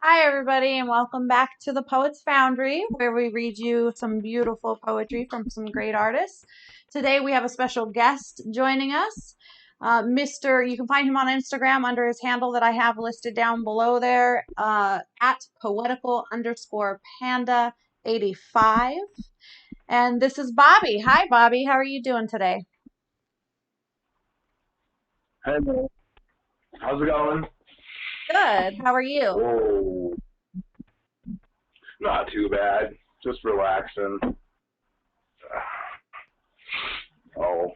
Hi, everybody, and welcome back to the Poets Foundry, where we read you some beautiful poetry from some great artists. Today, we have a special guest joining us. You can find him on Instagram under his handle that I have listed down below there, at poetical_panda85. And this is Bobby. Hi, Bobby. How are you doing today? Hey man, how's it going? Good. How are you? Whoa, not too bad. Just relaxing. Oh,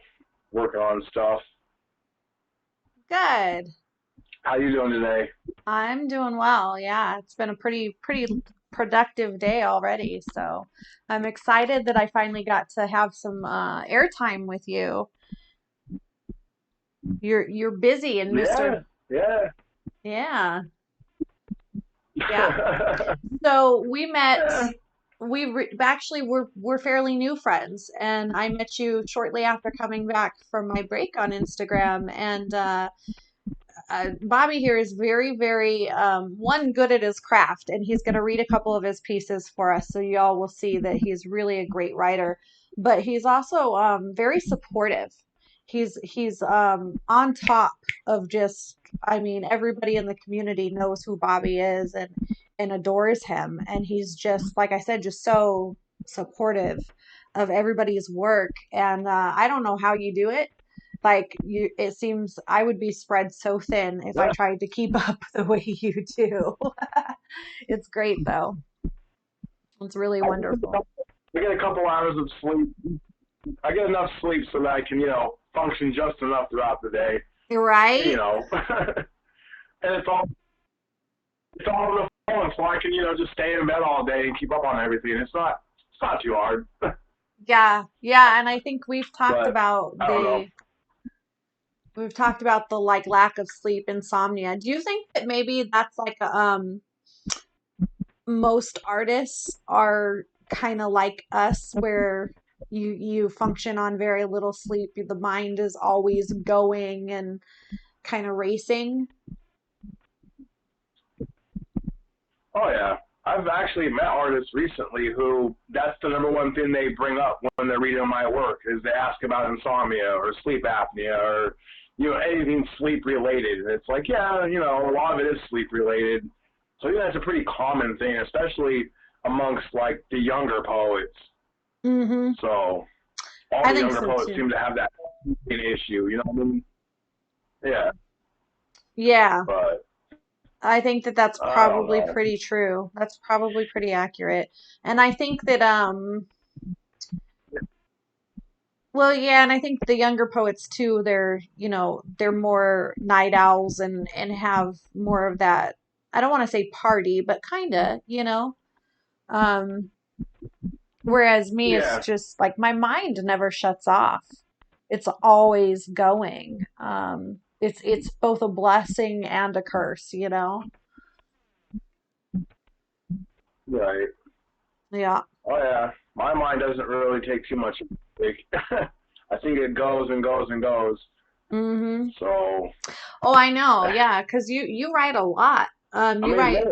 working on stuff. Good. How you doing today? I'm doing well. Yeah, it's been a pretty productive day already. So I'm excited that I finally got to have some airtime with you. You're busy and Mr. Yeah, yeah. Yeah, yeah. So we met. Actually we're fairly new friends, and I met you shortly after coming back from my break on Instagram, and Bobby here is very, one, good at his craft, and he's going to read a couple of his pieces for us, so y'all will see that he's really a great writer. But he's also very supportive. He's on top of just, I mean, everybody in the community knows who Bobby is and adores him, and he's just, like I said, just so supportive of everybody's work. And I don't know how you do it. Like, you, it seems I would be spread so thin if I Yeah. tried to keep up the way you do. It's great though. It's really I wonderful. get a couple hours of sleep. I get enough sleep so that I can, function just enough throughout the day. You Right? know, and it's all on the phone, so I can, just stay in bed all day and keep up on everything. It's not too hard. Yeah. Yeah, and I think But I don't know. we've talked about the like lack of sleep, insomnia. Do you think that maybe that's like most artists are kind of like us, where you function on very little sleep, the mind is always going and kind of racing? Oh yeah, I've actually met artists recently who that's the number one thing they bring up when they're reading my work is they ask about insomnia or sleep apnea or anything sleep related. And it's like, yeah, a lot of it is sleep related. So yeah, it's a pretty common thing, especially amongst like the younger poets. Hmm. So all I the think younger so poets too. seem to have that issue. You know what I mean? Yeah, Yeah, but I think that that's I don't probably know. pretty true. That's probably pretty accurate. And I think that well, yeah, and I think the younger poets too, they're more night owls and have more of that, I don't want to say party, but kind of. Um Whereas me, it's Yeah, just like my mind never shuts off. It's always going. It's both a blessing and a curse. right. Yeah. Oh yeah, my mind doesn't really take too much of a break. I think it goes and goes and goes. Hmm. So Oh, I know. Yeah, 'cause you write a lot. I You mean, write.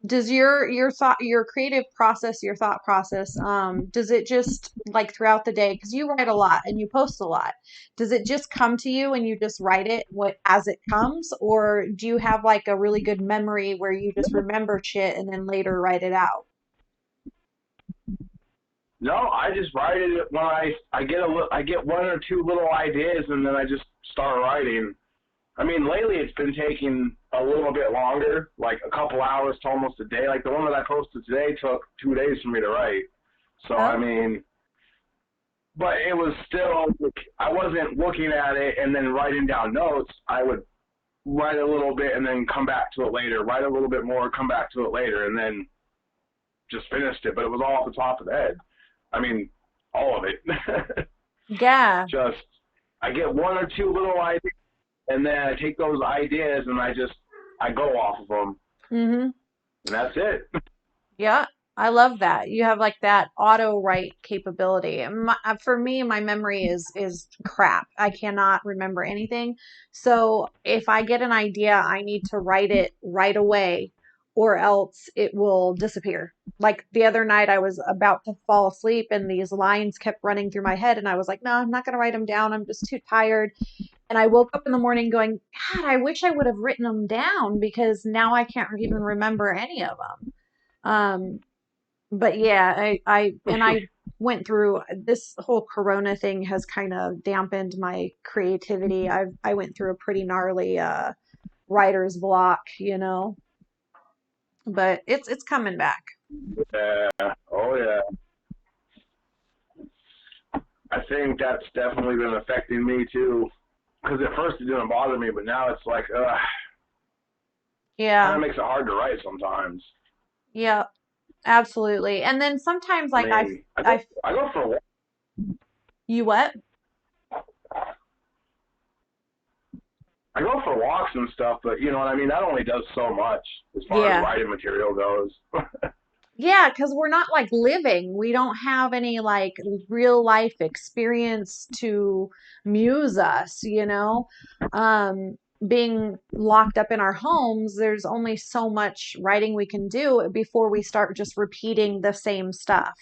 Does your creative process, your thought process, does it just like throughout the day, because you write a lot and you post a lot, does it just come to you and you just write it what as it comes, or do you have like a really good memory where you just remember shit and then later write it out? no, I just write it when I get one or two little ideas and then I just start writing. I mean, lately it's been taking a little bit longer, like a couple hours to almost a day. Like the one that I posted today took 2 days for me to write. So I Oh, mean, but it was still like, I wasn't looking at it and then writing down notes. I would write a little bit and then come back to it later, write a little bit more, come back to it later, and then just finished it. But it was all off the top of the head. I mean, all of it. yeah. just I get one or two little ideas, and then I take those ideas and I go off of them, Mm-hmm. and that's it. Yeah. I love that. You have like that auto write capability. For me, my memory is crap. I cannot remember anything. So if I get an idea, I need to write it right away or else it will disappear. Like the other night I was about to fall asleep and these lines kept running through my head and I was like, "No, I'm not going to write them down. I'm just too tired." And I woke up in the morning going, "God, I wish I would have written them down because now I can't even remember any of them." Um, but yeah, I went through this whole Corona thing has kind of dampened my creativity. I went through a pretty gnarly writer's block, but it's coming back. Yeah. Oh yeah. I think that's definitely been affecting me too. Because at first it didn't bother me, but now it's like, kind Yeah, of makes it hard to write sometimes. yeah, absolutely. And then sometimes I like mean, I go for you what? I go for walks and stuff, but you know what I mean. That only does so much as far as Yeah. writing material goes. Yeah, because we're not like living. We don't have any like real life experience to muse us, Being locked up in our homes, there's only so much writing we can do before we start just repeating the same stuff.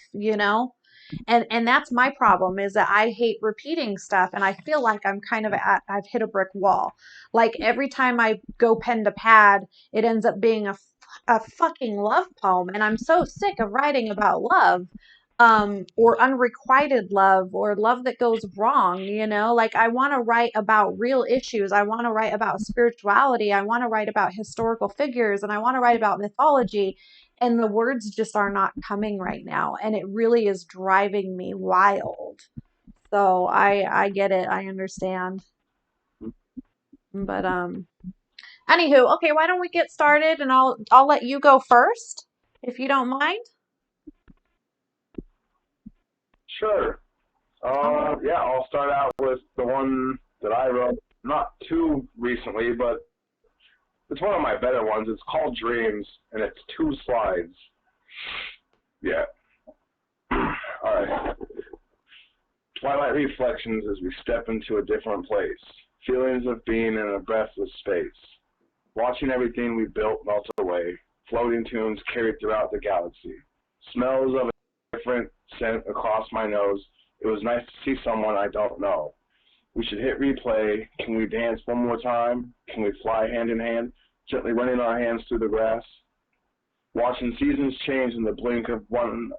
And that's my problem is that I hate repeating stuff and I feel like I'm kind of I've hit a brick wall. Like every time I go pen to pad, it ends up being a fucking love poem and I'm so sick of writing about love or unrequited love or love that goes wrong, like I want to write about real issues. I want to write about spirituality. I want to write about historical figures and I want to write about mythology and the words just are not coming right now and it really is driving me wild. So I get it. I understand. But anywho, okay, why don't we get started and I'll let you go first if you don't mind. Sure. Oh, Yeah, I'll start out with the one that I wrote not too recently, but it's one of my better ones. It's called Dreams, and it's 2 slides. Yeah. All right. Twilight reflections as we step into a different place. Feelings of being in a breathless space. Watching everything we built melt away. Floating tunes carried throughout the galaxy. Smells of a different scent across my nose. It was nice to see someone I don't know. We should hit replay. Can we dance one more time? Can we fly hand in hand, gently running our hands through the grass? Watching seasons change in the blink of watching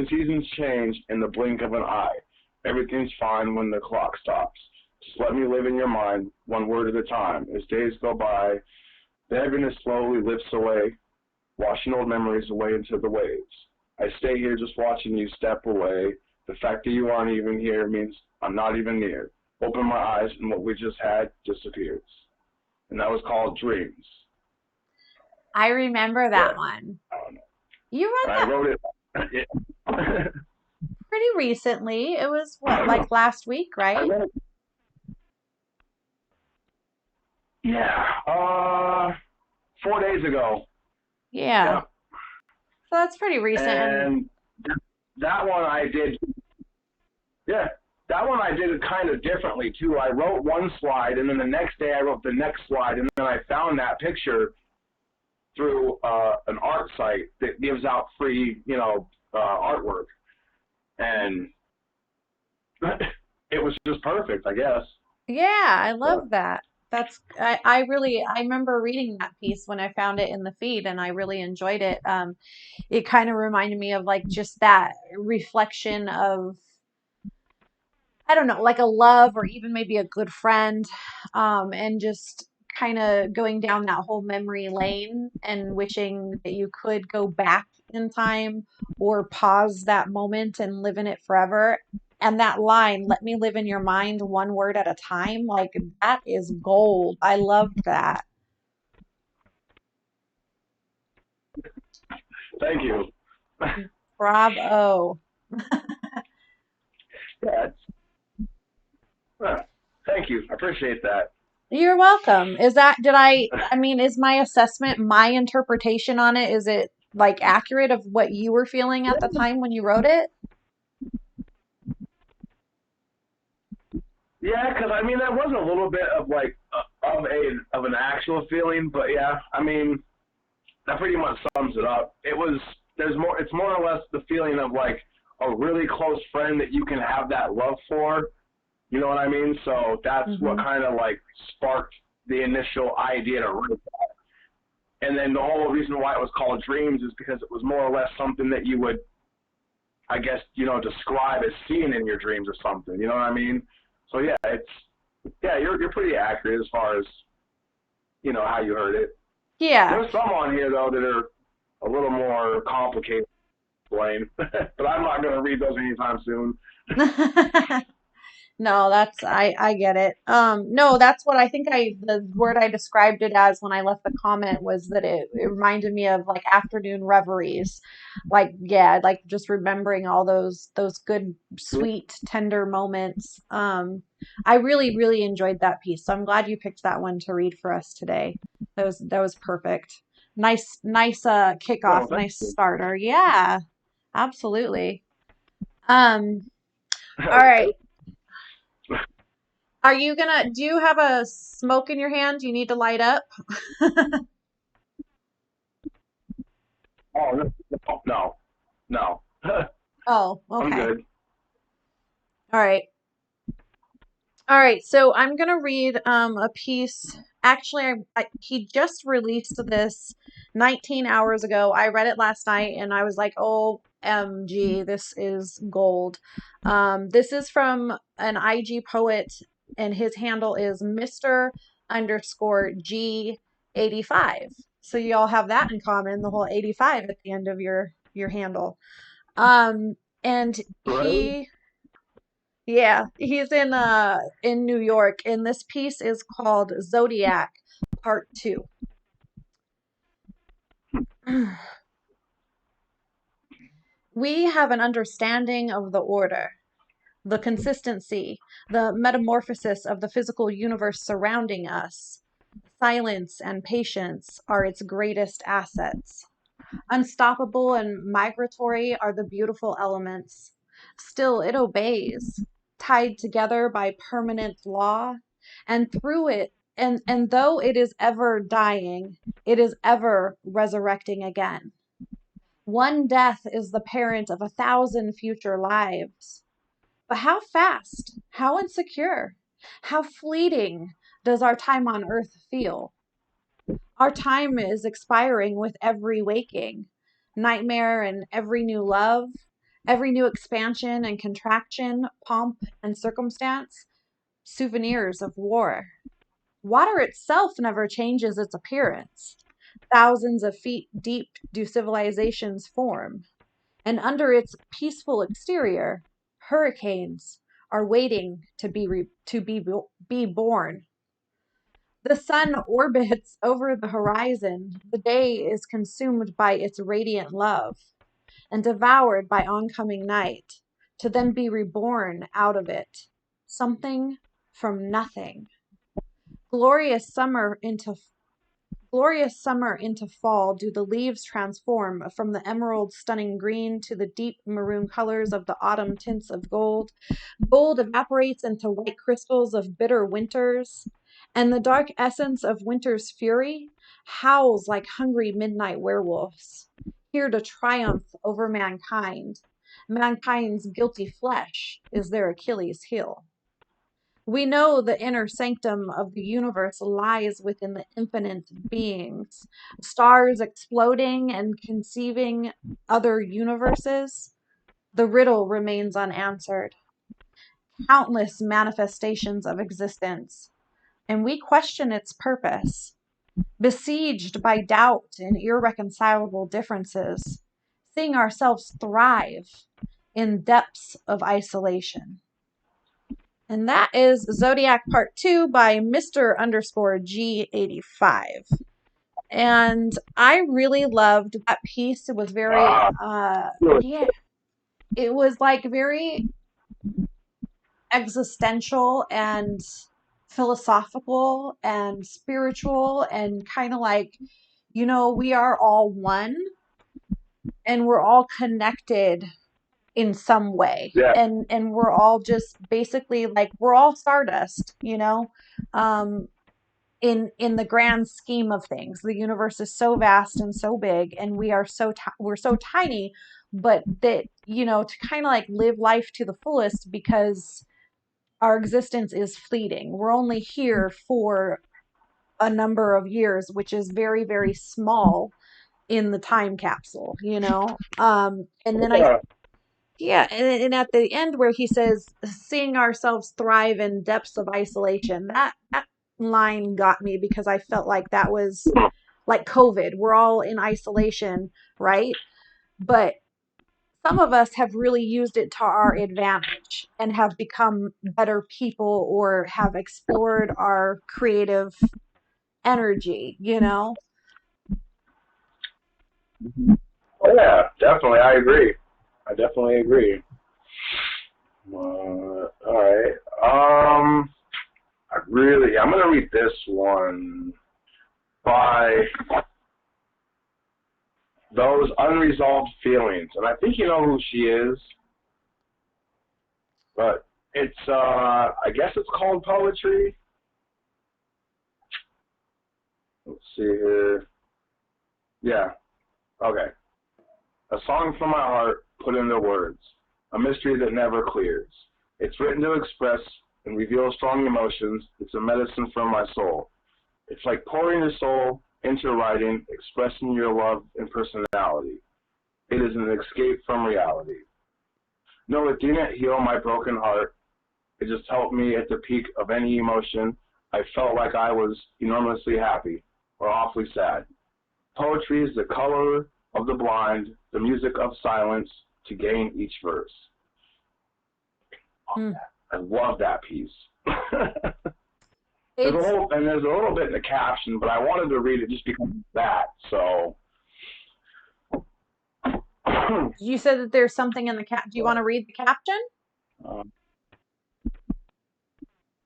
seasons change in the blink of an eye. Everything's fine when the clock stops. Just let me live in your mind, one word at a time. As days go by, the heaviness slowly lifts away, washing old memories away into the waves. I stay here just watching you step away. The fact that you aren't even here means I'm not even near. Open my eyes and what we just had disappears. And that was called Dreams. I remember Yeah, that one. I don't know. You And read I that wrote it. pretty recently. It was what, like last week, I right? wrote it. Yeah, 4 days ago. Yeah. Yeah, So that's pretty recent. And and that one I did. Yeah, that one I did it kind of differently too. I wrote one slide, and then the next day I wrote the next slide, and then I found that picture through an art site that gives out free, artwork, and it was just perfect, I guess. yeah, I But love that. I remember reading that piece when I found it in the feed and I really enjoyed it. It kind of reminded me of like just that reflection of I don't know, like a love or even maybe a good friend, and just kind of going down that whole memory lane and wishing that you could go back in time or pause that moment and live in it forever. And that line, let me live in your mind one word at a time, like that is gold. I loved that. thank you. Bravo. Yeah, thank you. I appreciate that. You're welcome. Is my assessment, my interpretation on it, is it like accurate of what you were feeling at the time when you wrote it? Yeah, because I mean that was a little bit of like of an actual feeling, but yeah, I mean that pretty much sums it up. It's more or less the feeling of like a really close friend that you can have that love for. You know what I mean? So that's what Hmm. kind of like sparked the initial idea to write that. And then the whole reason why it was called Dreams is because it was more or less something that you would, I guess, describe as seeing in your dreams or something. You know what I mean? So yeah, you're pretty accurate as far as how you heard it. Yeah. There's some on here though that are a little more complicated to explain, but I'm not going to read those anytime soon. No, I get it. No, that's what I think the word I described it as when I left the comment was that it reminded me of like afternoon reveries. Like, yeah, like just remembering all those good, sweet, tender moments. I really, really enjoyed that piece. So I'm glad you picked that one to read for us today. That was perfect. Nice kickoff, So thank nice you. starter. Yeah, absolutely. Um, all right. Do you have a smoke in your hand you need to light up? Oh no, no, no. Oh, I'm okay. good. All right. All right. So I'm gonna read a piece. Actually, he just released this 19 hours ago. I read it last night and I was like, OMG, this is gold. This is from an IG poet and his handle is Mr. underscore G85. So you all have that in common, the whole 85 at the end of your handle. Um, and Right? he yeah, he's in New York, and this piece is called Zodiac Part 2. We have an understanding of the order, the consistency, the metamorphosis of the physical universe surrounding us. Silence and patience are its greatest assets. Unstoppable and migratory are the beautiful elements. Still, it obeys, tied together by permanent law, and through it, and though it is ever dying, it is ever resurrecting again. One death is the parent of 1,000 future lives. But how fast, how insecure, how fleeting does our time on earth feel? Our time is expiring with every waking nightmare and every new love, every new expansion and contraction, pomp and circumstance, souvenirs of war. Water itself never changes its appearance. Thousands of feet deep do civilizations form, and under its peaceful exterior, hurricanes are waiting to be born. The sun orbits over the horizon. The day is consumed by its radiant love and devoured by oncoming night, to then be reborn out of it. Something from nothing. Glorious summer into Glorious summer into fall do the leaves transform from the emerald stunning green to the deep maroon colors of the autumn tints of gold. Gold evaporates into white crystals of bitter winters, and the dark essence of winter's fury howls like hungry midnight werewolves, here to triumph over mankind. Mankind's guilty flesh is their Achilles heel. We know the inner sanctum of the universe lies within the infinite beings, stars exploding and conceiving other universes. The riddle remains unanswered. Countless manifestations of existence, and we question its purpose. Besieged by doubt and irreconcilable differences, seeing ourselves thrive in depths of isolation. And that is Zodiac Part 2 by Mr. underscore G85. And I really loved that piece. It was very, Ah, really? yeah, it was like very existential and philosophical and spiritual and kind of like, we are all one. and we're all connected in some way. Yeah. And we're all just basically like we're all stardust, you know? Um, in the grand scheme of things, the universe is so vast and so big, and we are we're so tiny, but that, you know, to kind of like live life to the fullest, because our existence is fleeting. We're only here for a number of years, which is very, very small in the time capsule, you know? And then Yeah. yeah, and at the end where he says, seeing ourselves thrive in depths of isolation, that line got me, because I felt like that was like COVID. We're all in isolation, right? But some of us have really used it to our advantage and have become better people, or have explored our creative energy, you know? Oh yeah, definitely. I agree. I definitely agree. All right. I'm gonna read this one by Those Unresolved Feelings, and I think you know who she is, but it's I guess it's called poetry. Let's see here. Yeah. Okay. A song from my heart put into words, a mystery that never clears. It's written to express and reveal strong emotions. It's a medicine for my soul. It's like pouring your soul into writing, expressing your love and personality. It is an escape from reality. No, it didn't heal my broken heart. It just helped me at the peak of any emotion. I felt like I was enormously happy or awfully sad. Poetry is the color of the blind, the music of silence to gain each verse. Mm. I love that piece. It's There's a little bit in the caption, but I wanted to read it just because of that. So You said that there's something in the cap. Do you want to read the caption? um,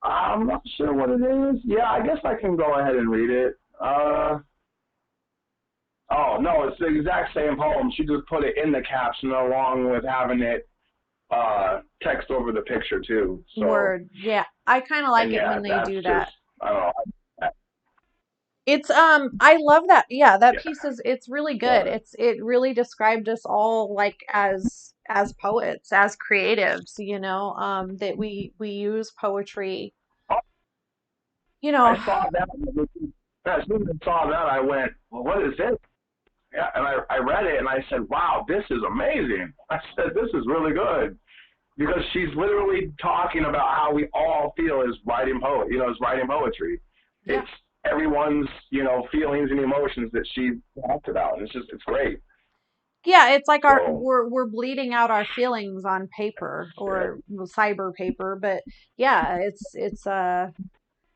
I'm not sure what it is. Yeah, I guess I can go ahead and read it. Oh no, it's the exact same poem. She just put it in the caption along with having it text over the picture too. So Word. Yeah. I kind of and like it yeah, when they that's do just that. I don't know. It's I love that. Yeah, that Yeah, piece is it's really good. but It really described us all like as poets, as creatives, you know, that we use poetry, you know. I saw that. As soon as I saw that, I went, "Well, what is this?" Yeah, and I read it and I said, "Wow, this is amazing." I said, "This is really good." Because she's literally talking about how we all feel as writing is writing poetry. Yeah. It's everyone's, feelings and emotions that she talked about. And it's great. Yeah, it's like our So, we're bleeding out our feelings on paper, yeah. or cyber paper, but yeah, it's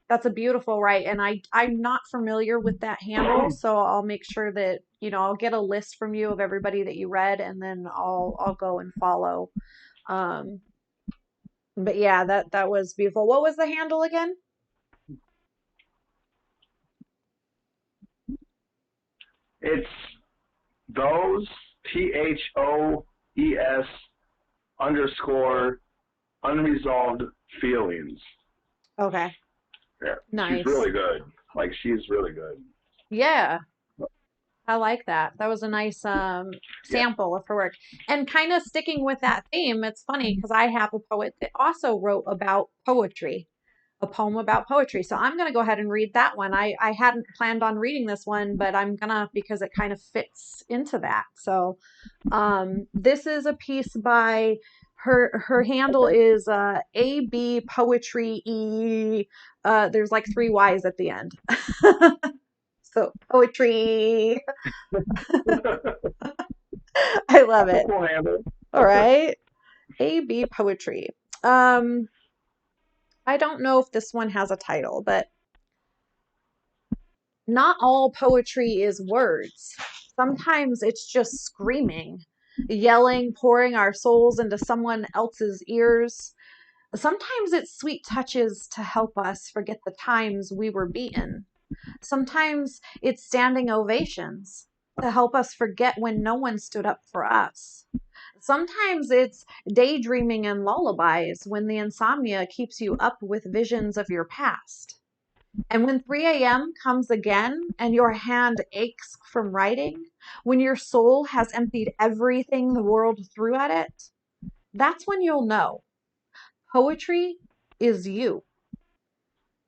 that's a beautiful right. And I'm not familiar with that handle, so I'll make sure that, you know, I'll get a list from you of everybody that you read, and then I'll go and follow. Um, but yeah, that was beautiful. What was the handle again? It's those THOES _unresolved feelings. Okay, Yeah. She's nice. really good. Like, she's really good. Yeah, I like that. That was a nice Yeah. sample of her work. And kind of sticking with that theme, it's funny because I have a poet that also wrote about poetry, a poem about poetry. So I'm going to go ahead and read that one. I hadn't planned on reading this one, but I'm gonna, because it kind of fits into that. So this is a piece by her handle is AB Poetry E. There's like three Y's at the end. So poetry. I love That's a it. cool handle. All right. AB Poetry. Um, I don't know if this one has a title, but not all poetry is words. Sometimes it's just screaming, yelling, pouring our souls into someone else's ears. Sometimes it's sweet touches to help us forget the times we were beaten. Sometimes it's standing ovations. to help us forget when no one stood up for us. Sometimes it's daydreaming and lullabies when the insomnia keeps you up with visions of your past. And when 3 a.m. comes again and your hand aches from writing, when your soul has emptied everything the world threw at it, that's when you'll know poetry is you.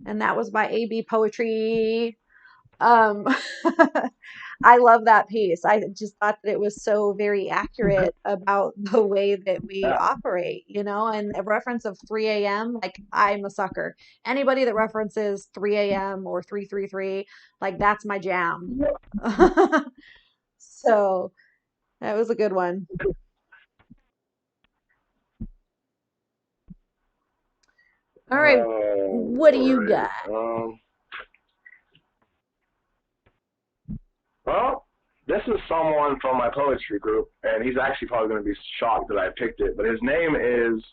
And that was by A.B. Poetry. Um, I love that piece. I just thought that it was so very accurate about the way that we Yeah. operate, and a reference of 3 a.m., like I'm a sucker. Anybody that references 3 a.m. or 333, like that's my jam. So that was a good one. All right, what do All you right. got? Well, this is someone from my poetry group, and he's actually probably going to be shocked that I picked it. But his name is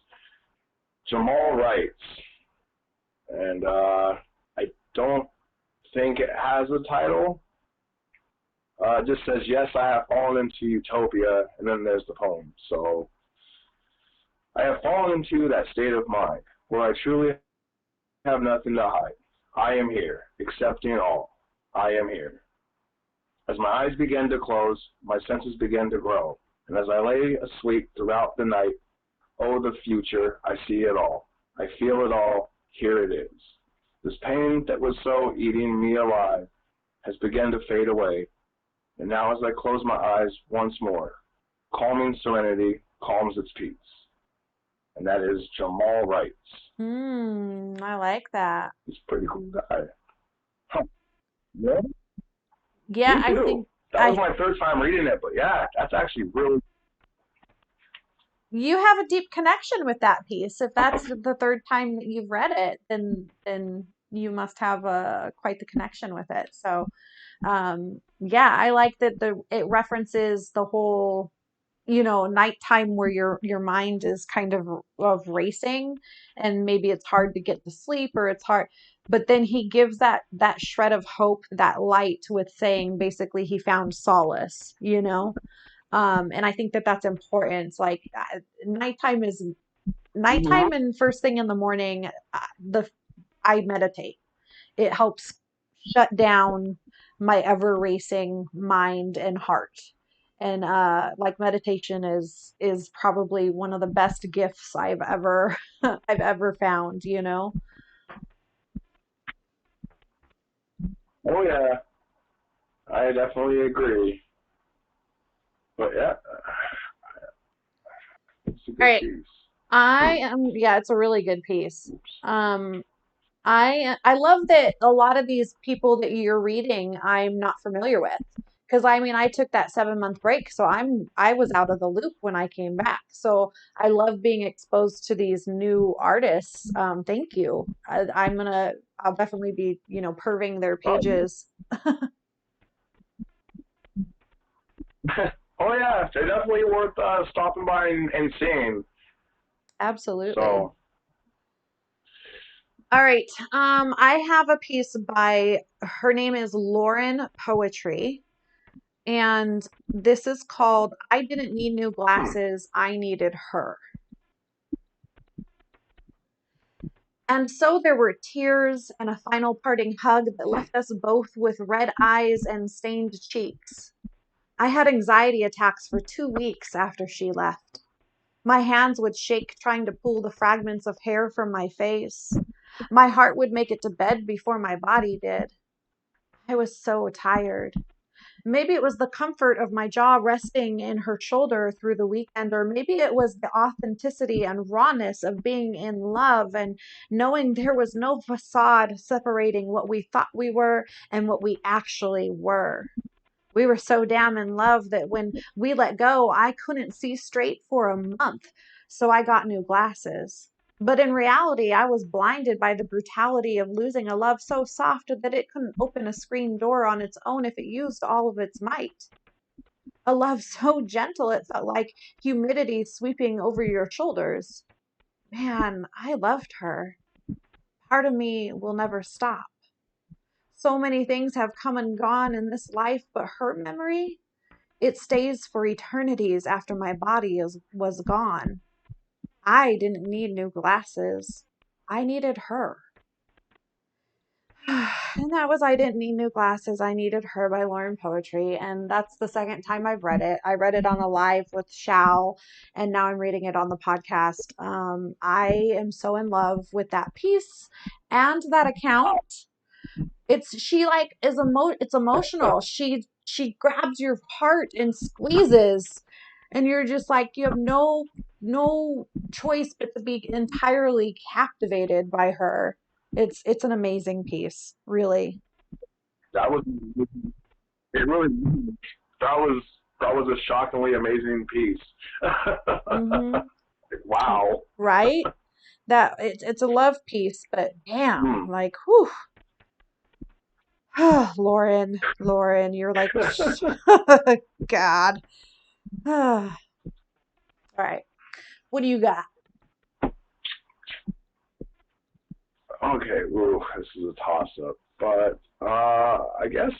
Jamal Wrights, and I don't think it has a title. It just says, "Yes, I have fallen into utopia," and then there's the poem. So I have fallen into that state of mind where I truly have nothing to hide. I am here, accepting all. I am here. As my eyes began to close, my senses began to grow, and as I lay asleep throughout the night, oh, the future, I see it all. I feel it all. Here it is. This pain that was so eating me alive has begun to fade away, and now as I close my eyes once more, calming serenity calms its peace. And that is Jamal Wrights. I like that. He's a pretty cool guy. Huh. Yeah, Yeah, me I too. think That was I my third time reading it, but yeah, that's actually really. you have a deep connection with that piece. If that's the third time that you've read it, then you must have quite the connection with it. So, yeah, I like that it references the whole, nighttime where your mind is kind of racing, and maybe it's hard to get to sleep or it's hard, but then he gives that shred of hope, that light, with saying basically he found solace. And I think that that's important. Like nighttime is Mhm. nighttime and first thing in the morning, the I meditate. It helps shut down my ever racing mind and heart. And like meditation is probably one of the best gifts I've ever I've ever found. Oh yeah, I definitely agree. But yeah, it's a All good right. piece. Yeah, it's a really good piece. Um I love that a lot of these people that you're reading I'm not familiar with, because I mean I took that 7 month break, so I was out of the loop when I came back. So I love being exposed to these new artists. Thank you. I'll definitely be perving their Oh, pages. oh yeah, they're definitely worth stopping by and seeing. Absolutely. So, All right. I have a piece by her name is Lauren Poetry. And this is called I Didn't Need New Glasses, I Needed Her. And so there were tears and a final parting hug that left us both with red eyes and stained cheeks. I had anxiety attacks for 2 weeks after she left. My hands would shake trying to pull the fragments of hair from my face. My heart would make it to bed before my body did. I was so tired. Maybe it was the comfort of my jaw resting in her shoulder through the weekend, or maybe it was the authenticity and rawness of being in love and knowing there was no facade separating what we thought we were and what we actually were. We were so damn in love that when we let go, I couldn't see straight for a month, so I got new glasses. But in reality, I was blinded by the brutality of losing a love so soft that it couldn't open a screen door on its own if it used all of its might. A love so gentle it felt like humidity sweeping over your shoulders. Man, I loved her. Part of me will never stop. So many things have come and gone in this life, but her memory, It stays for eternities after my body was gone. I didn't need new glasses. I needed her. And that was I Didn't Need New Glasses. I Needed Her by Lauren Poetry. And that's the second time I've read it. I read it on a live with Shao, and now I'm reading it on the podcast. I am so in love with that piece and that account. She like it's emotional. She grabs your heart and squeezes, and you're just like you have no choice but to be entirely captivated by her. It's an amazing piece, really. That was it. Really, that was that was a shockingly amazing piece. Mm-hmm. Wow. Right? That it's a love piece, but damn, Hmm. like whew. Lauren, you're like God. All right. What do you got? Okay, ooh, this is a toss up. But I guess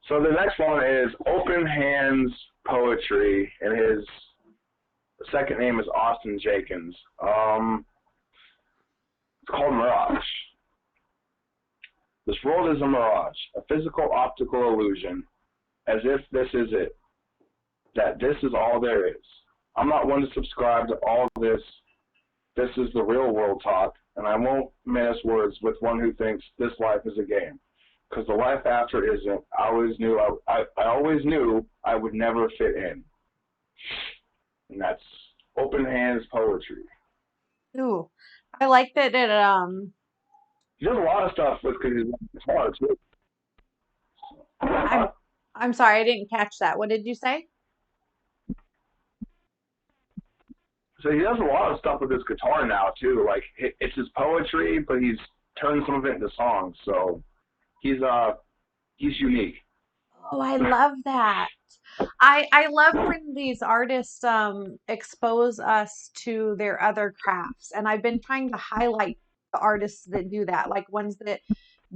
so. The next one is Open Hands Poetry, and his second name is Austin Jenkins. It's called Mirage. This world is a mirage, a physical optical illusion, as if this is it, that this is all there is. I'm not one to subscribe to all this. This is the real world talk, and I won't mince words with one who thinks this life is a game. Because the life after isn't. I always knew I would never fit in. And that's Open Hands Poetry. Ooh, I like that He does a lot of stuff with his guitar too. I'm I'm sorry, I didn't catch that. What did you say? So he does a lot of stuff with his guitar now too. Like it's his poetry, but he's turned some of it into songs. So he's unique. Oh, I love that. I love when these artists expose us to their other crafts, and I've been trying to highlight the artists that do that, like ones that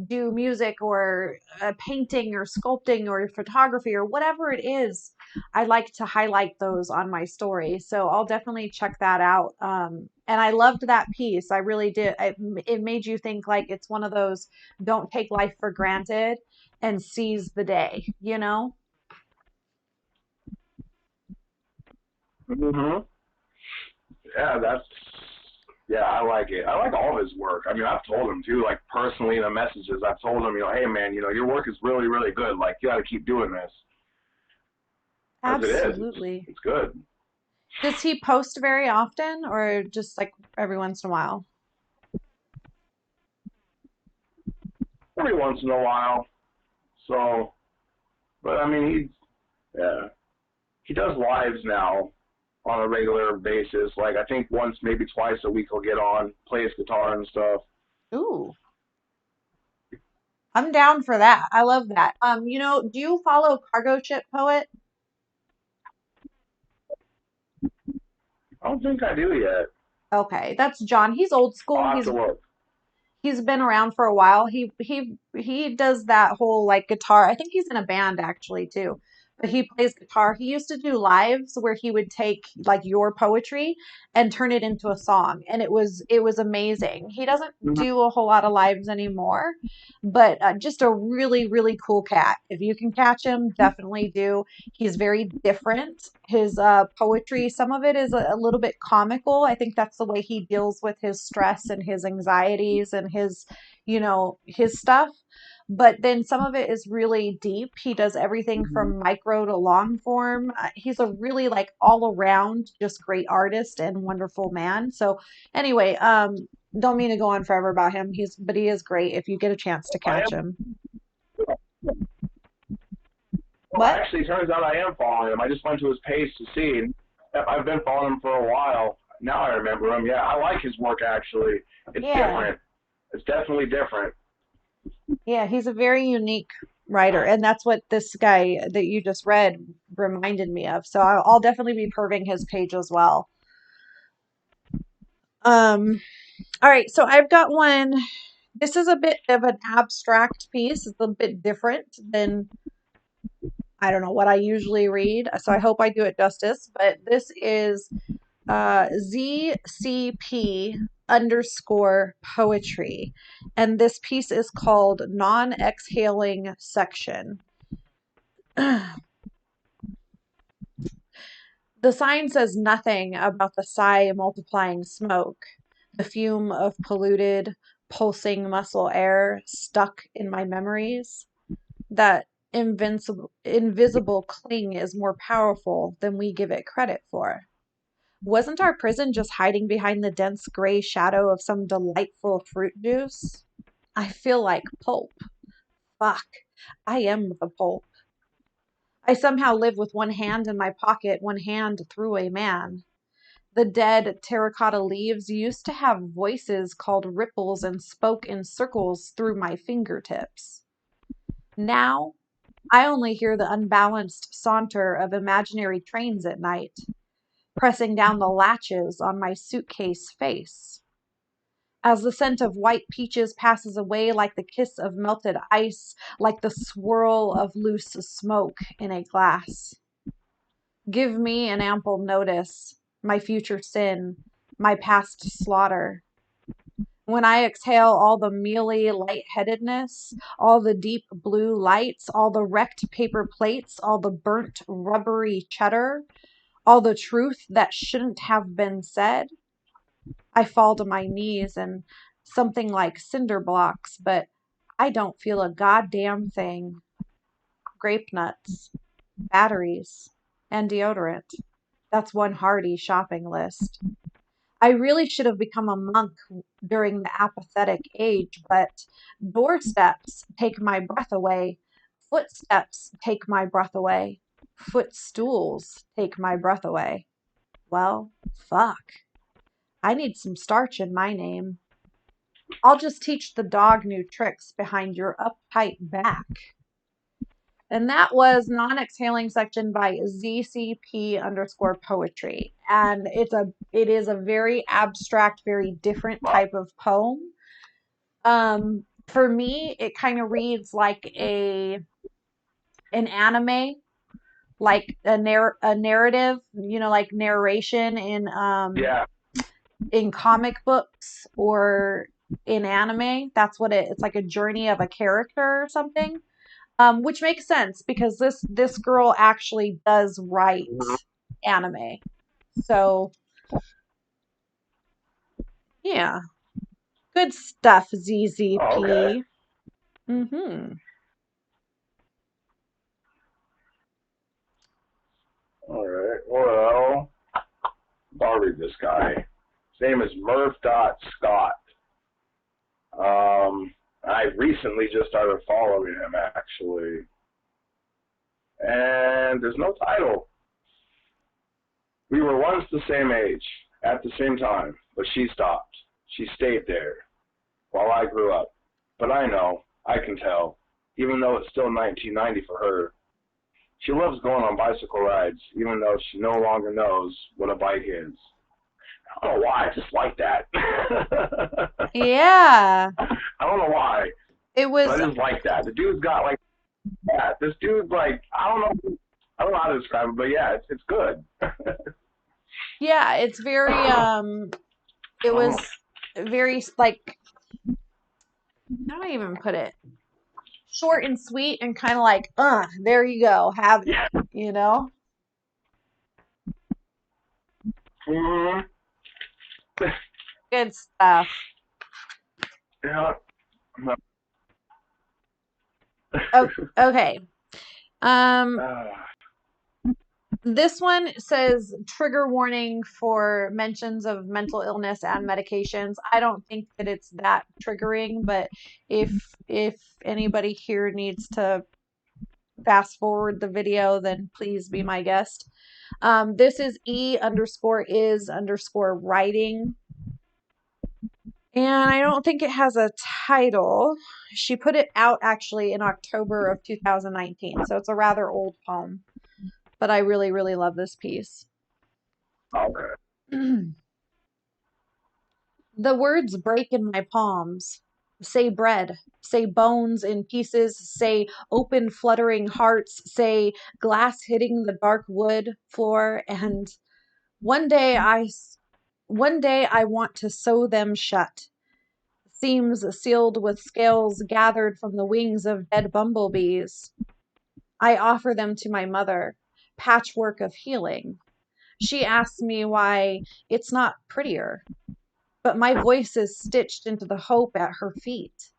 do music or painting or sculpting or photography or whatever it is. I like to highlight those on my story, so I'll definitely check that out. And I loved that piece. I really did. It made you think like it's one of those don't take life for granted and seize the day, you know? Hmm. Yeah, yeah, I like it. I like all of his work. I mean, I've told him too, like personally in the messages. I've told him, hey man, your work is really, really good. Like you got to keep doing this because it is. Absolutely. It's good. Does he post very often or just like every once in a while? Every once in a while. So, but I mean, yeah, he does lives now on a regular basis. Like I think once, maybe twice a week, he'll get on, play his guitar and stuff. Ooh, I'm down for that. I love that. Do you follow Cargo Ship Poet? I don't think I do yet. Okay, that's John. He's old school. I'll have to look. He's been around for a while. He does that whole like guitar. I think he's in a band actually too. But he plays guitar. He used to do lives where he would take like your poetry and turn it into a song, and it was amazing. He doesn't do a whole lot of lives anymore, but just a really really cool cat. If you can catch him, definitely do. He's very different. His poetry, some of it is a little bit comical. I think that's the way he deals with his stress and his anxieties and his stuff. But then some of it is really deep. He does everything from micro to long form. He's a really like all around just great artist and wonderful man. So anyway, don't mean to go on forever about him. But he is great if you get a chance to I catch am. him. Well, What? actually, it turns out I am following him. I just went to his page to see. And I've been following him for a while. Now I remember him. Yeah, I like his work actually. It's Yeah. different. It's definitely different. Yeah, he's a very unique writer, and that's what this guy that you just read reminded me of. So I'll definitely be perving his page as well. Um, all right, so I've got one. This is a bit of an abstract piece. It's a bit different than I don't know what I usually read, so I hope I do it justice. But this is ZCP underscore poetry. And this piece is called Non Exhaling Section. The sign says nothing about the sigh multiplying smoke, the fume of polluted, pulsing muscle air stuck in my memories. That invisible cling is more powerful than we give it credit for. Wasn't our prison just hiding behind the dense gray shadow of some delightful fruit juice? I feel like pulp. Fuck, I am the pulp. I somehow live with one hand in my pocket, one hand through a man. The dead terracotta leaves used to have voices called ripples and spoke in circles through my fingertips. Now, I only hear the unbalanced saunter of imaginary trains at night, pressing down the latches on my suitcase face. As the scent of white peaches passes away like the kiss of melted ice, like the swirl of loose smoke in a glass. Give me an ample notice, my future sin, my past slaughter. When I exhale all the mealy lightheadedness, all the deep blue lights, all the wrecked paper plates, all the burnt rubbery cheddar, all the truth that shouldn't have been said, I fall to my knees and something like cinder blocks, but I don't feel a goddamn thing. Grape nuts, batteries, and deodorant. That's one hearty shopping list. I really should have become a monk during the apathetic age, but doorsteps take my breath away. Footsteps take my breath away. Footstools take my breath away. Well, fuck. I need some starch in my name. I'll just teach the dog new tricks behind your uptight back. And that was non-exhaling section by ZCP underscore poetry. And it is a very abstract, very different type of poem. For me, it kind of reads like an anime, like a narrative, like narration Yeah. in comic books or in anime. That's what it's like, a journey of a character or something. Which makes sense because this girl actually does write Mhm. anime. So yeah, good stuff, Oh, okay. ZZP. Mm-hmm. All right. Well, I'll read this guy. His name is Murph Scott. I recently just started following him actually, and there's no title. We were once the same age, at the same time, but she stopped. She stayed there while I grew up. But I know, I can tell, even though it's still 1990 for her. She loves going on bicycle rides, even though she no longer knows what a bike is. I don't know why, I just like that. Yeah, I don't know why, it but was. I just like that. The dude's got like, yeah, this dude's like, I don't know how to describe it, but yeah, it's good. Yeah, it's very. It Oh, was very like, how do I even put it? Short and sweet and kind of like, there you go, have it. yeah. You know. Mm-hmm. Good stuff. Yeah. Oh, okay. Um, uh, This one says trigger warning for mentions of mental illness and medications. I don't think that it's that triggering, but if anybody here needs to fast forward the video, then please be my guest. This is E underscore is underscore writing. And I don't think it has a title. She put it out actually in October of 2019, so it's a rather old poem. But I really, really love this piece. okay. The words break in my palms. Say bread, say bones in pieces, say open fluttering hearts, say glass hitting the dark wood floor, and one day one day I want to sew them shut. Seams sealed with scales gathered from the wings of dead bumblebees. I offer them to my mother, patchwork of healing. She asks me why it's not prettier, but my voice is stitched into the hope at her feet.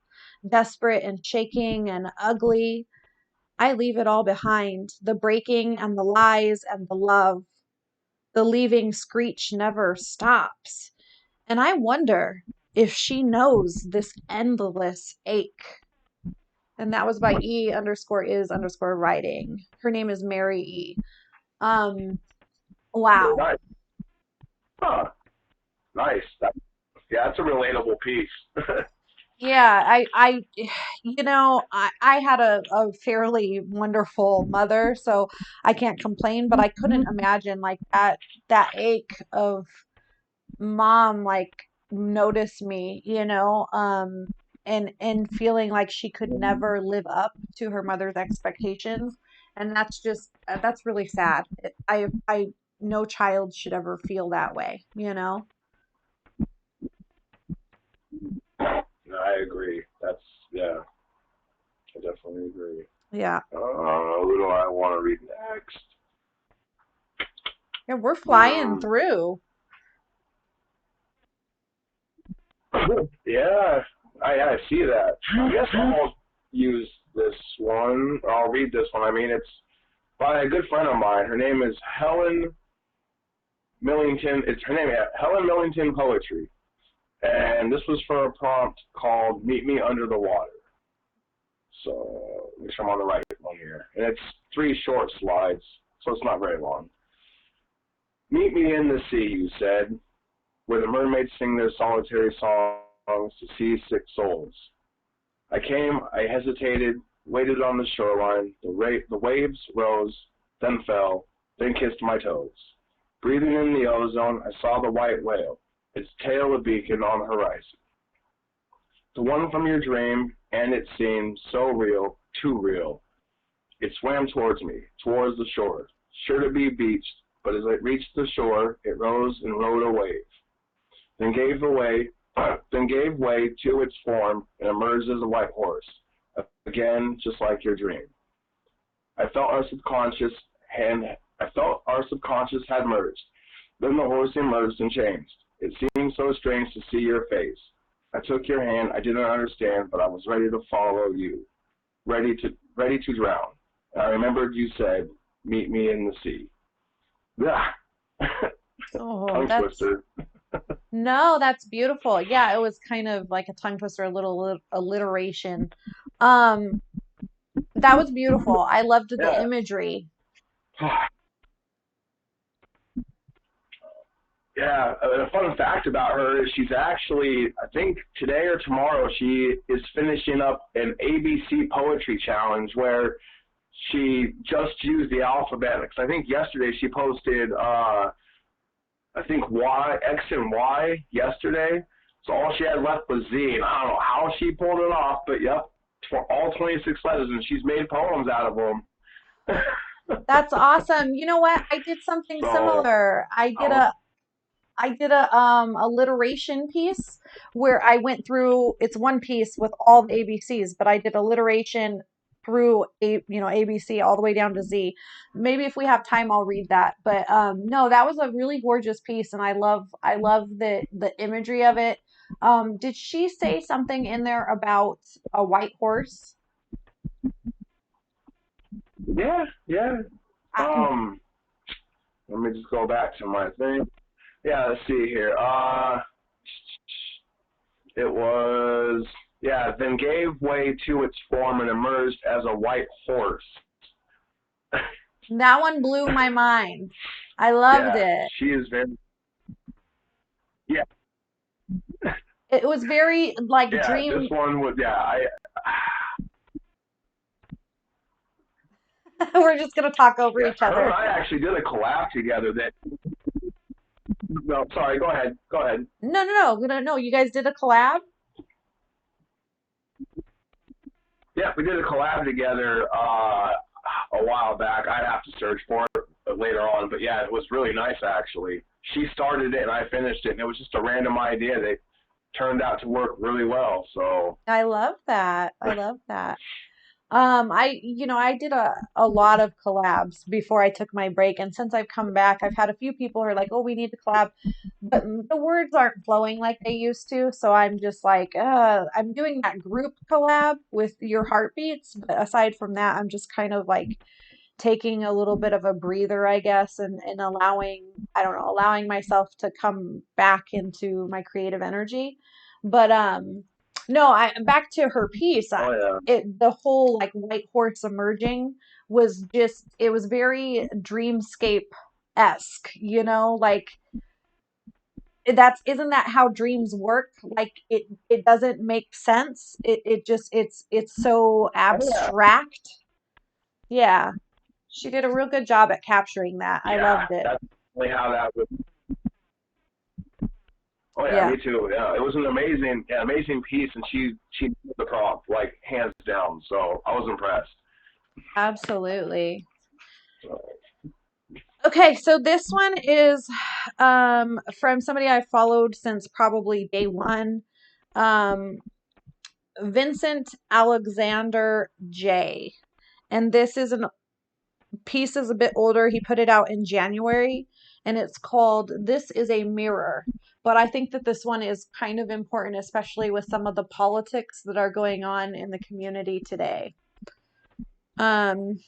Desperate and shaking and ugly, I leave it all behind, the breaking and the lies and the love. The leaving screech never stops. And I wonder if she knows this endless ache. And that was by E underscore is underscore writing. Her name is Mary E. Um, wow. Nice. Huh. Nice. Yeah, that's a relatable piece. Yeah, I had a fairly wonderful mother, so I can't complain, but I couldn't imagine like that ache of mom like notice me, and feeling like she could never live up to her mother's expectations, and that's really sad. I no child should ever feel that way. I agree. That's yeah, I definitely agree. Yeah. Who do I want to read next? Yeah, we're flying Hmm. through. Yeah, I see that. I guess I'll use this one. I'll read this one. I mean, it's by a good friend of mine. Her name is Helen Millington. It's her name, yeah, Helen Millington Poetry. And this was for a prompt called "Meet Me Under the Water." So make sure I'm on the right one here. And it's 3 short slides, so it's not very long. Meet me in the sea, you said, where the mermaids sing their solitary songs to seasick souls. I came, I hesitated, waited on the shoreline. The waves rose, then fell, then kissed my toes. Breathing in the ozone, I saw the white whale, its tail a beacon on the horizon. The one from your dream, and it seemed so real, too real. It swam towards me, towards the shore, sure to be beached, but as it reached the shore, it rose and rode a wave, then gave away, then gave way to its form and emerged as a white horse, again just like your dream. I felt our subconscious I felt our subconscious had merged. Then the horse emerged and changed. It seemed so strange to see your face. I took your hand. I didn't understand, but I was ready to follow you, ready to drown. And I remembered you said, "Meet me in the sea." Yeah, Oh, tongue that's twister. no, that's beautiful. Yeah, it was kind of like a tongue twister, a little alliteration. Um, that was beautiful. I loved the Yeah. imagery. Yeah, a fun fact about her is she's actually, I think today or tomorrow, she is finishing up an ABC Poetry Challenge where she just used the alphabet. Because I think yesterday she posted, I think X and Y yesterday. So all she had left was Z, and I don't know how she pulled it off, but yep, for all 26 letters, and she's made poems out of them. That's awesome. You know what? I did something So similar. I was, I did a alliteration piece where I went through, it's one piece with all the ABCs, but I did alliteration through ABC all the way down to Z. Maybe if we have time I'll read that. But no, that was a really gorgeous piece and I love the imagery of it. Did she say something in there about a white horse? yeah, yeah. I, Let me just go back to my thing. Yeah, let's see here. It was yeah. Then gave way to its form and emerged as a white horse. that one blew my mind. I loved Yeah, it. she is very yeah, It was very like yeah. This dream. one was yeah. We're just gonna talk over Yeah, each her and other. I actually did a collab together. That no, sorry. Go ahead. Go ahead. No, no, no, no, no. You guys did a collab? we did a collab together a while back. I'd have to search for it later on, but yeah, it was really nice actually. She started it and I finished it, and it was just a random idea that turned out to work really well. So I love that. I love that. I did a lot of collabs before I took my break, and since I've come back, I've had a few people who are like, "Oh, we need to collab," but the words aren't flowing like they used to. So I'm just like, I'm doing that group collab with Your Heartbeats, but aside from that, I'm just kind of like taking a little bit of a breather, I guess, and allowing, I don't know, allowing myself to come back into my creative energy. But no, I back to her piece. oh yeah, The whole like white horse emerging was just, it was very dreamscape-esque, like that's, isn't that how dreams work? Like it doesn't make sense. It just, it's so oh yeah, abstract. Yeah. She did a real good job at capturing that. I yeah. loved it. That's really how that was. Oh yeah, Yeah, me too. Yeah, it was an amazing, yeah, amazing piece, and she did the prompt like hands down. So I was impressed. absolutely. So, Okay, so this one is from somebody I followed since probably day one. Um, Vincent Alexander J. And this is an piece is a bit older. He put it out in January, and it's called This is a Mirror. But I think that this one is kind of important, especially with some of the politics that are going on in the community today. Um,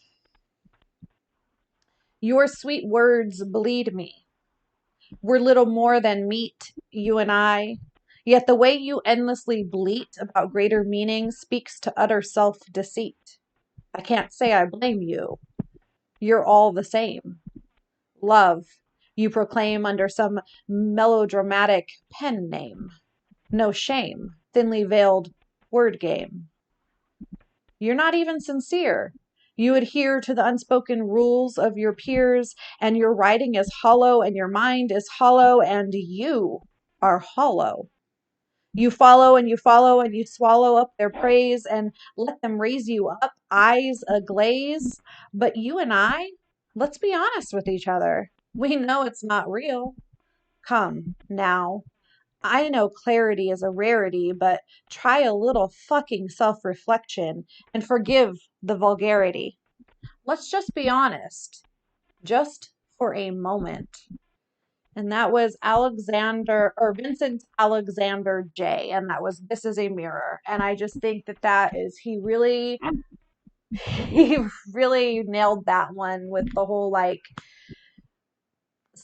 your sweet words bleed me. We're little more than meat, you and I. Yet the way you endlessly bleat about greater meaning speaks to utter self-deceit. I can't say I blame you. You're all the same. Love, you proclaim under some melodramatic pen name. No shame, thinly veiled word game. You're not even sincere. You adhere to the unspoken rules of your peers, and your writing is hollow, and your mind is hollow, and you are hollow. You follow and you follow and you swallow up their praise and let them raise you up, eyes aglaze. But you and I, let's be honest with each other. We know it's not real. Come now. I know clarity is a rarity, but try a little fucking self reflection and forgive the vulgarity. Let's just be honest, just for a moment. And that was Alexander or Vincent Alexander J. And that was This is a Mirror. And I just think that that is, he really nailed that one with the whole like,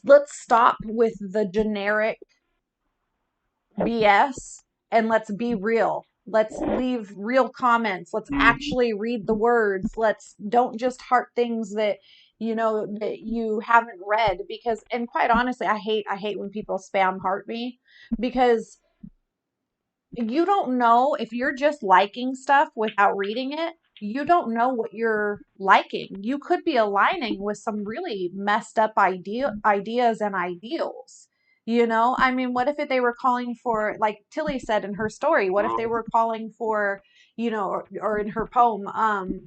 let's stop with the generic BS and let's be real. Let's leave real comments. Let's actually read the words. Let's don't just heart things that that you haven't read, because, and quite honestly, I hate when people spam heart me, because you don't know, if you're just liking stuff without reading it, you don't know what you're liking. You could be aligning with some really messed up ideas and ideals. I mean, what if they were calling for, like Tilly said in her story, what if they were calling for, or in her poem,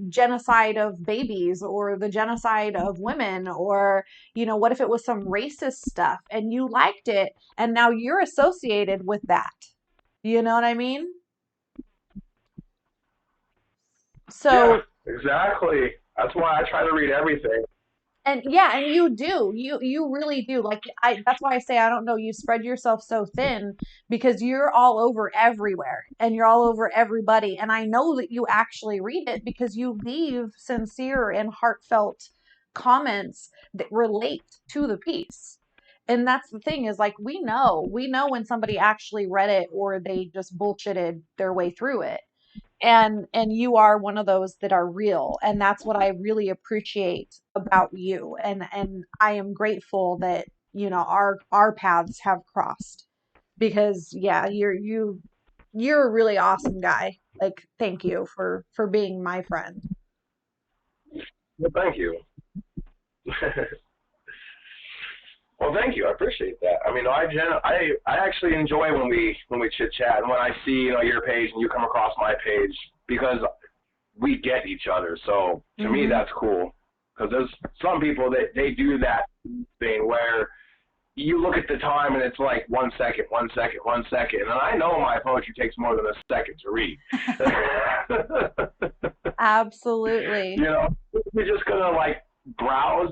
genocide of babies or the genocide of women, or, what if it was some racist stuff and you liked it and now you're associated with that? You know what I mean? yeah, So, exactly. That's why I try to read everything. and yeah, and you do. You really do. Like, that's why I say, I don't know, you spread yourself so thin because you're all over everywhere and you're all over everybody. And I know that you actually read it because you leave sincere and heartfelt comments that relate to the piece. And that's the thing, is like, we know when somebody actually read it or they just bullshitted their way through it. And you are one of those that are real, and that's what I really appreciate about you. And I am grateful that our paths have crossed, because yeah, you're a really awesome guy. Like, thank you for being my friend. Well, thank you. Well, thank you. I appreciate that. I mean, I actually enjoy when we chit chat and when I see your page and you come across my page, because we get each other. So to me, Mm-hmm. that's cool. Because there's some people that they do that thing where you look at the time and it's like 1 second, 1 second, 1 second, and I know my poetry takes more than a second to read. Absolutely. You know, you're just gonna like browse.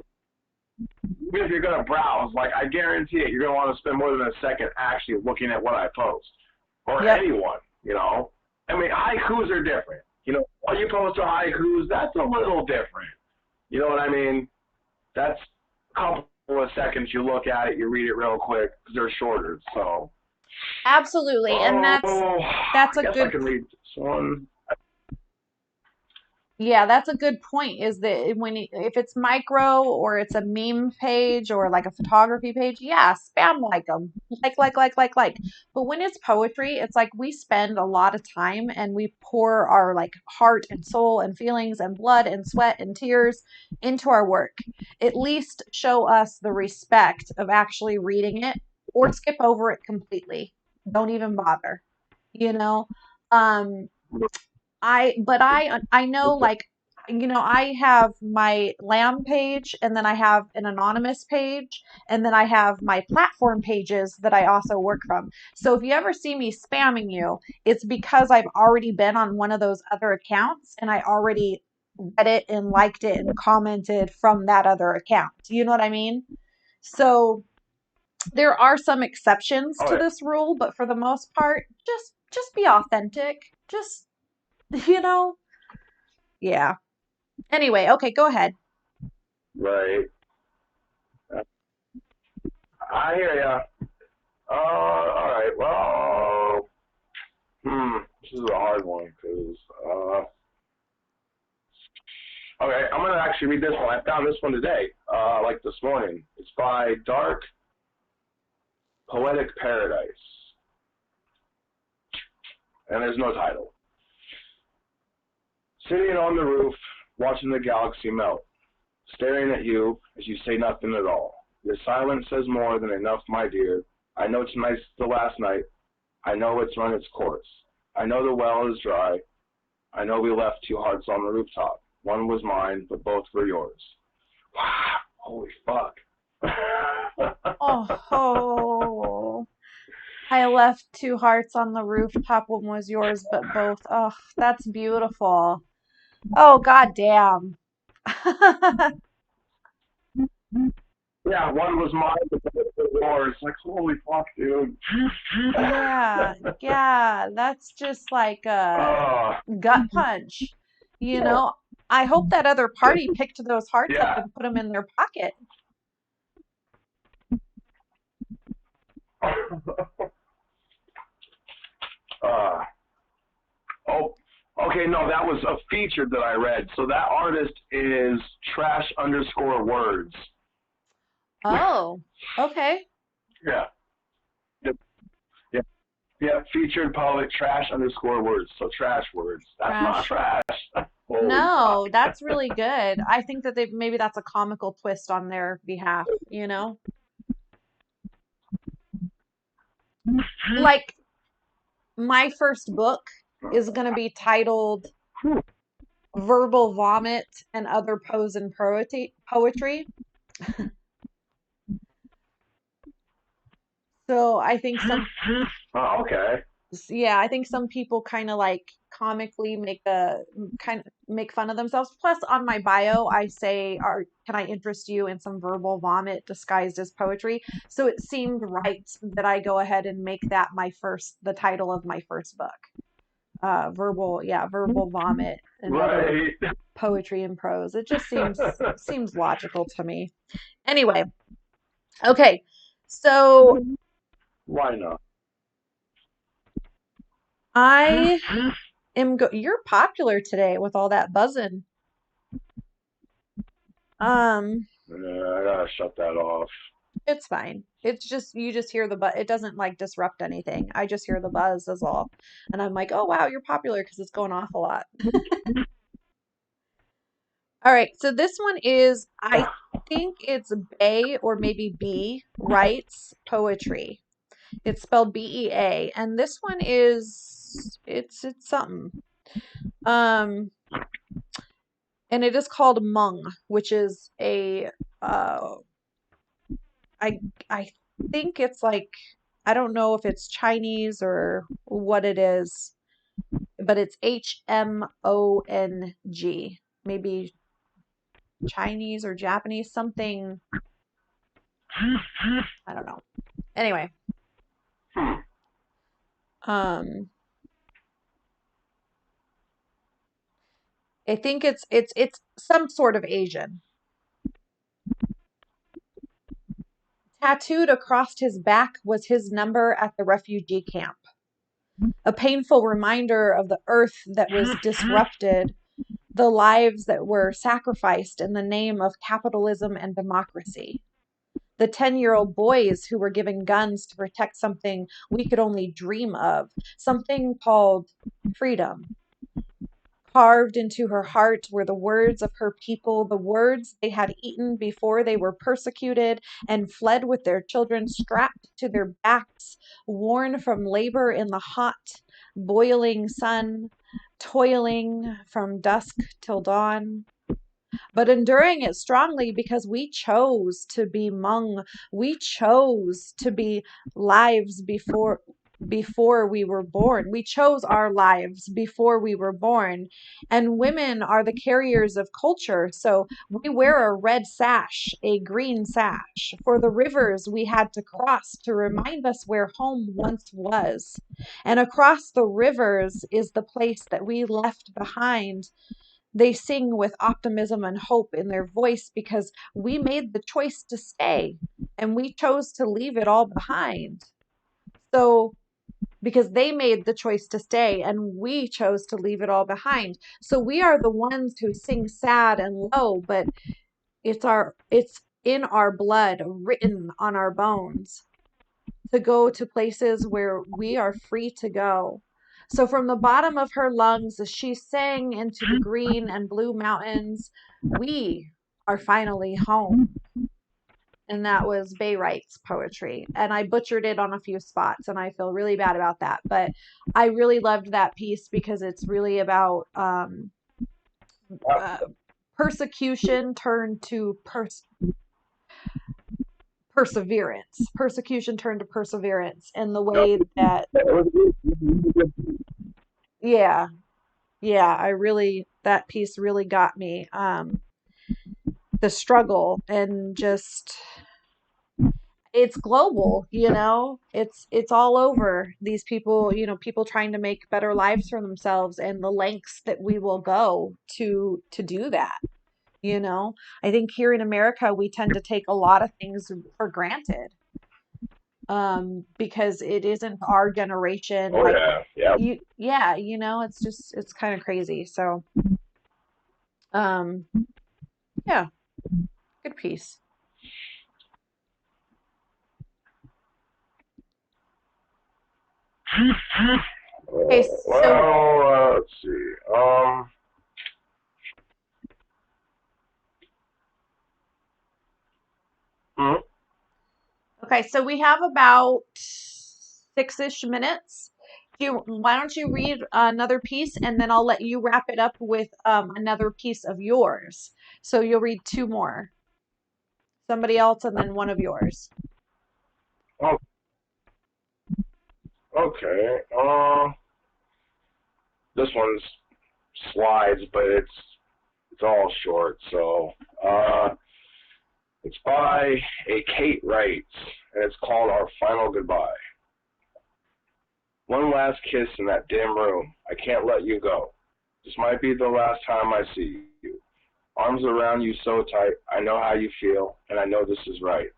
Even if you're gonna browse, like I guarantee it, you're gonna want to spend more than a second actually looking at what I post or Yep. anyone. You know, I mean, haikus are different. You know, when you post a haikus, that's a little different. You know what I mean? That's a couple of seconds. You look at it, you read it real quick because they're shorter. So, Absolutely. And oh, that's I a guess I good can read this one. Yeah, that's a good point. Is that if it's micro or it's a meme page or like a photography page, yeah, spam like them, like. But when it's poetry, it's like we spend a lot of time and we pour our like heart and soul and feelings and blood and sweat and tears into our work. At least show us the respect of actually reading it or skip over it completely. Don't even bother, you know? Um, I know like I have my lamb page and then I have an anonymous page and then I have my platform pages that I also work from. So if you ever see me spamming you, it's because I've already been on one of those other accounts and I already read it and liked it and commented from that other account. You know what I mean? So there are some exceptions Oh to yeah, this rule, but for the most part, just be authentic. Just you know, yeah. Anyway, okay, go ahead. right. I hear ya. All right. Well, this is a hard one because okay, I'm gonna actually read this one. I found this one today, like this morning. It's by Dark Poetic Paradise, and there's no title. Sitting on the roof, watching the galaxy melt, staring at you as you say nothing at all. Your silence says more than enough, my dear. I know tonight's the last night. I know it's run its course. I know the well is dry. I know we left two hearts on the rooftop. One was mine, but both were yours. Wow, holy fuck. Oh, I left two hearts on the rooftop. One was yours, but both. Oh, that's beautiful. Oh, god damn. Yeah, one was mine, but both were yours. Like, holy fuck, dude. Yeah, yeah, that's just like a uh, gut punch. You know, I hope that other party picked those hearts up yeah. and put them in their pocket. uh, oh, okay, no, that was a feature that I read. So that artist is trash underscore words. Oh, okay. Yeah. Yep. Yeah. Yeah. Featured poet trash underscore words. So trash words. That's not Trash. trash. Holy fuck. No, that's really good. I think that they maybe that's a comical twist on their behalf, you know? Like my first book is going to be titled Verbal Vomit and Other Prose and Poetry. So I think Oh, okay. yeah, I think some people kind of like comically kind of make fun of themselves. Plus, on my bio, I say, "Are can I interest you in some verbal vomit disguised as poetry?" So it seemed right that I go ahead and make that the title of my first book. Verbal vomit and other Right. poetry and prose. It just seems logical to me. Anyway, okay, so Why not? I you're popular today with all that buzzing. I gotta shut that off. It's fine. It's just you just hear the buzz. It doesn't like disrupt anything. I just hear the buzz is all. And I'm like, "Oh wow, you're popular because it's going off a lot." All right, so this one is I think it's Bay or maybe B writes poetry. It's spelled BEA, and this one is it's something. Um and it is called Hmong, which is a uh, I I think it's like, I don't know if it's Chinese or what it is, but it's HMONG. Maybe Chinese or Japanese, something, I don't know. Anyway, Hmm. um I think it's some sort of Asian. Tattooed across his back was his number at the refugee camp, a painful reminder of the earth that was disrupted, the lives that were sacrificed in the name of capitalism and democracy. The 10-year-old boys who were given guns to protect something we could only dream of, something called freedom. Carved into her heart were the words of her people, the words they had eaten before they were persecuted and fled with their children strapped to their backs, worn from labor in the hot, boiling sun, toiling from dusk till dawn, but enduring it strongly because we chose to be Hmong. We chose to be lives before we were born. We chose our lives before we were born. And women are the carriers of culture. So we wear a red sash, a green sash, for the rivers we had to cross to remind us where home once was. And across the rivers is the place that we left behind. They sing with optimism and hope in their voice because we made the choice to stay and we chose to leave it all behind. So, because they made the choice to stay and we chose to leave it all behind. So we are the ones who sing sad and low, but it's in our blood, written on our bones, to go to places where we are free to go. So, from the bottom of her lungs, as she sang into the green and blue mountains, we are finally home. And that was Bay Wright's poetry. And I butchered it on a few spots, and I feel really bad about that. But I really loved that piece because it's really about uh, persecution turned to perseverance, persecution turned to perseverance, and the No, way that, it was good. yeah, yeah, I really, that piece really got me. The struggle and just, it's global, it's all over. These people, people trying to make better lives for themselves and the lengths that we will go to do that. You know, I think here in America we tend to take a lot of things for granted, because it isn't our generation. Oh Like, yeah, yeah. yeah, it's kind of crazy. So, um, yeah, good piece. Okay, so Let's see. Hmm, okay, so we have about 6-ish minutes. Why don't you read another piece and then I'll let you wrap it up with another piece of yours. So you'll read two more. Somebody else and then one of yours. oh, okay. This one's slides, but it's all short. So, it's by a Kate Wright, and it's called Our Final Goodbye. One last kiss in that dim room. I can't let you go. This might be the last time I see you. Arms around you so tight. I know how you feel, and I know this is right.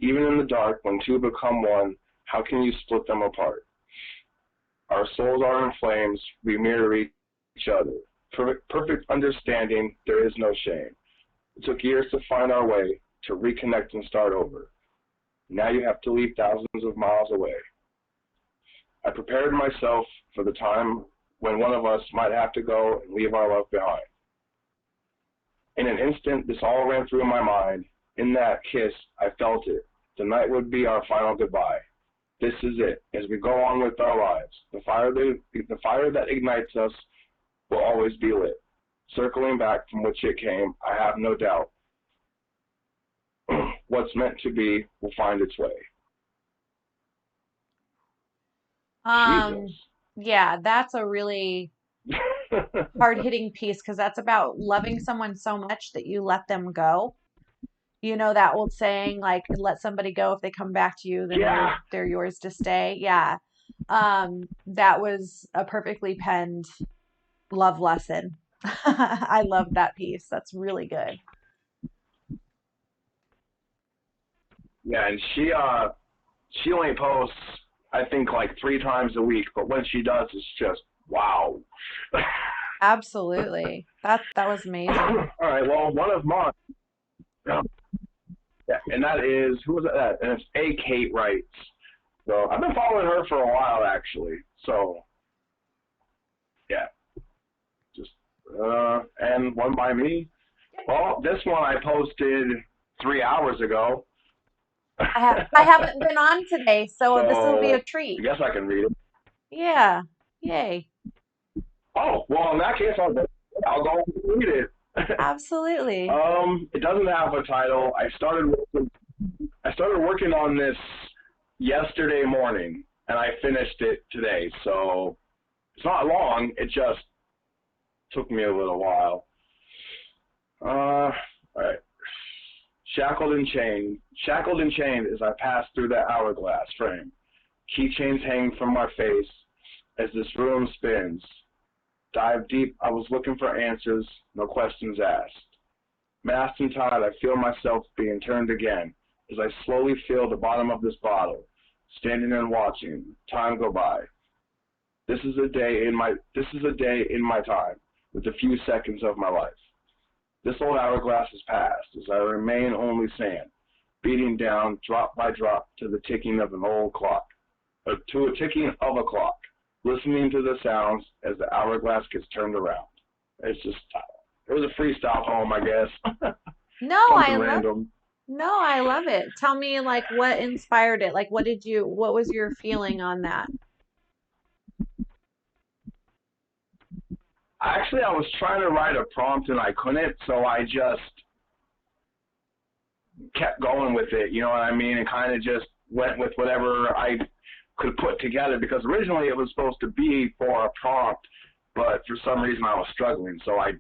Even in the dark, when two become one, how can you split them apart? Our souls are in flames. We mirror each other. Perfect understanding. There is no shame. It took years to find our way, to reconnect and start over. Now you have to leave thousands of miles away. I prepared myself for the time when one of us might have to go and leave our love behind. In an instant, this all ran through my mind. In that kiss, I felt it. Tonight would be our final goodbye. This is it. As we go on with our lives, the fire that ignites us will always be lit. Circling back from which it came, I have no doubt. What's meant to be will find its way. Um, Jesus. yeah, that's a really hard-hitting piece because that's about loving someone so much that you let them go. You know that old saying, like, let somebody go if they come back to you, then Yeah. they're yours to stay. Yeah. That was a perfectly penned love lesson. I love that piece. That's really good. Yeah, and she only posts I think like 3 times a week, but when she does, it's just wow. Absolutely. That was amazing. All right, well, one of mine, yeah, and that is who was that? And it's A. Kate Wright. So I've been following her for a while actually. So yeah, just and one by me. Well, this one I posted 3 hours ago, I haven't been on today, so this will be a so I treat. guess I can read it. Yeah. Yay. Oh, well, in that case, I'll go and read it. Absolutely. It doesn't have a title. I started working on this yesterday morning, and I finished it today. So it's not long. It just took me a little while. All right. Shackled and chained as I pass through that hourglass frame. Keychains hang from my face as this room spins. Dive deep, I was looking for answers, no questions asked. Masked and tied, I feel myself being turned again as I slowly fill the bottom of this bottle, standing and watching time go by. This is a day in my time, with a few seconds of my life. This old hourglass has passed as I remain only sand, beating down drop by drop to the ticking of an old clock, to a ticking of a clock, listening to the sounds as the hourglass gets turned around. It's just, it was a freestyle poem, I guess. No, Something random. I love it. Tell me like what inspired it? Like what was your feeling on that? Actually, I was trying to write a prompt and I couldn't, so I just kept going with it, you know what I mean? And kind of just went with whatever I could put together because originally it was supposed to be for a prompt, but for some reason I was struggling, so I